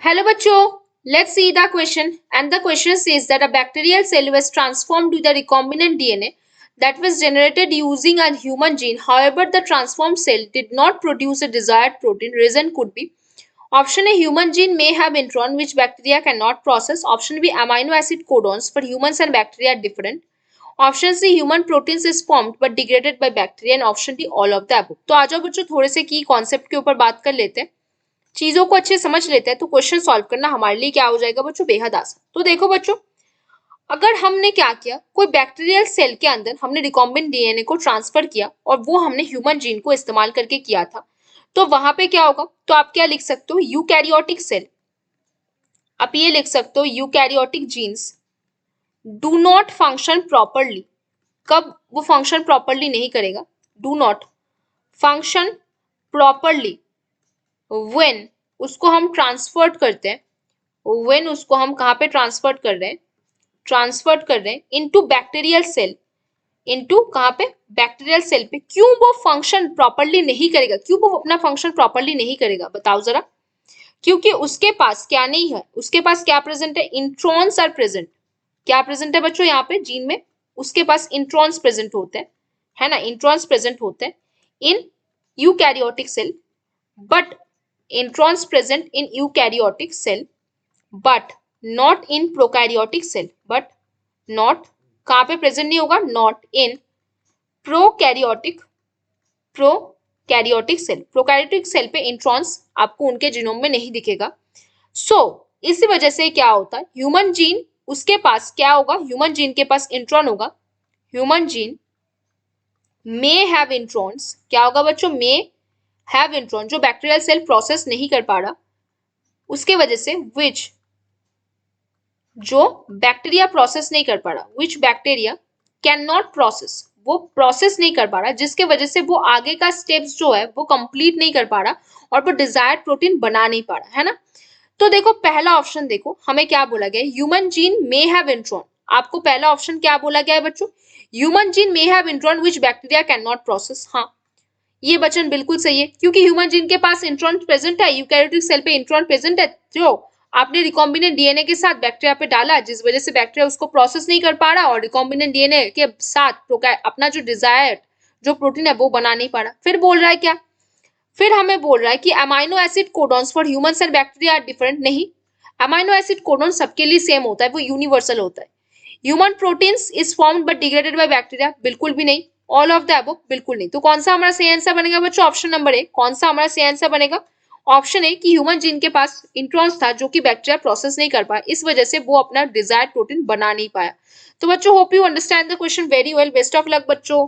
Hello bachcho, let's see the question, and the question says that a bacterial cell was transformed to the recombinant DNA that was generated using a human gene. However, the transformed cell did not produce a desired protein. Reason could be option A, human gene may have intron which bacteria cannot process. Option B, amino acid codons for humans and bacteria are different. Option C, human proteins is formed but degraded by bacteria. And option D, all of the above. तो आ जाओ बच्चों थोड़े से की concept के ऊपर बात कर लेते हैं, चीजों को अच्छे समझ लेते हैं तो क्वेश्चन सॉल्व करना हमारे लिए क्या हो जाएगा बच्चों, बेहद आसान। तो देखो बच्चों, अगर हमने क्या किया, कोई बैक्टीरियल सेल के अंदर हमने रिकॉम्बिनेंट डीएनए को ट्रांसफर किया और वो हमने ह्यूमन जीन को इस्तेमाल करके किया था, तो वहां पे क्या होगा, तो आप क्या लिख सकते हो, यूकैरियोटिक सेल। आप ये लिख सकते हो eukaryotic genes do not function properly. कब वो फंक्शन प्रॉपरली नहीं करेगा, do not function properly when उसको हम ट्रांसफर करते हैं, व्हेन उसको हम कहाँ पे ट्रांसफर कर रहे हैं, ट्रांसफर कर रहे हैं इनटू बैक्टीरियल सेल, इनटू कहाँ पे, बैक्टीरियल सेल पे। क्यों वो फंक्शन प्रॉपरली नहीं करेगा, क्यों वो अपना फंक्शन प्रॉपरली नहीं करेगा, बताओ जरा। क्योंकि उसके पास क्या नहीं है, उसके पास क्या प्रेजेंट है, इंट्रॉन्स आर प्रेजेंट। क्या प्रेजेंट है बच्चों यहाँ पे जीन में, उसके पास इंट्रॉन्स प्रेजेंट होते हैं, है ना, इंट्रॉन्स प्रेजेंट होते हैं in eukaryotic cell, but introns present in eukaryotic cell but not in prokaryotic cell, but not कहाँ पे प्रेजेंट नहीं होगा, not in prokaryotic cell. Prokaryotic cell पे इंट्रॉन्स आपको उनके जीनोम में नहीं दिखेगा। इसी वजह से क्या होता है, ह्यूमन जीन उसके पास क्या होगा, ह्यूमन जीन के पास इंट्रॉन होगा, human gene may have introns, क्या होगा बच्चों, मे हैव इंट्रॉन, जो बैक्टीरियल सेल प्रोसेस नहीं कर पा रहा उसके वजह से, विच, जो बैक्टीरिया प्रोसेस नहीं कर पा रहा, विच बैक्टीरिया कैन नॉट प्रोसेस, वो प्रोसेस नहीं कर पा रहा, जिसके वजह से वो आगे का स्टेप्स जो है वो कंप्लीट नहीं कर पा रहा और वो डिजायर्ड प्रोटीन बना नहीं पा रहा, है ना। तो देखो पहला ऑप्शन देखो हमें क्या बोला गया, human gene may have intron. आपको पहला ऑप्शन क्या बोला गया है बच्चों, human gene may have intron which bacteria can not process. हाँ, ये वचन बिल्कुल सही है, क्योंकि ह्यूमन जीन के पास इंट्रॉन प्रेजेंट है, यूकैरियोटिक सेल पे इंट्रॉन प्रेजेंट है, जो आपने रिकॉम्बिनेंट डीएनए के साथ बैक्टीरिया पे डाला, जिस वजह से बैक्टीरिया उसको प्रोसेस नहीं कर पा रहा और रिकॉम्बिनेंट डीएनए के साथ अपना जो डिजायर्ड जो प्रोटीन है वो बना नहीं पा रहा। फिर बोल रहा है क्या, फिर हमें बोल रहा है कि amino acid codons for humans and bacteria are different. नहीं, अमाइनो एसिड कोडॉन सबके लिए सेम होता है, वो यूनिवर्सल होता है। Human proteins is formed but degraded by bacteria, बिल्कुल भी नहीं। ऑल ऑफ द अबव, बिल्कुल नहीं। तो कौन सा हमारा सही आंसर बनेगा बच्चों, ऑप्शन नंबर ए। कौन सा हमारा सही आंसर बनेगा, ऑप्शन ए, कि ह्यूमन जीन के पास इंट्रॉन्स था जो कि बैक्टीरिया प्रोसेस नहीं कर पाया, इस वजह से वो अपना डिजायर्ड प्रोटीन बना नहीं पाया। तो बच्चों hope you understand the question very well. Best of luck बच्चों।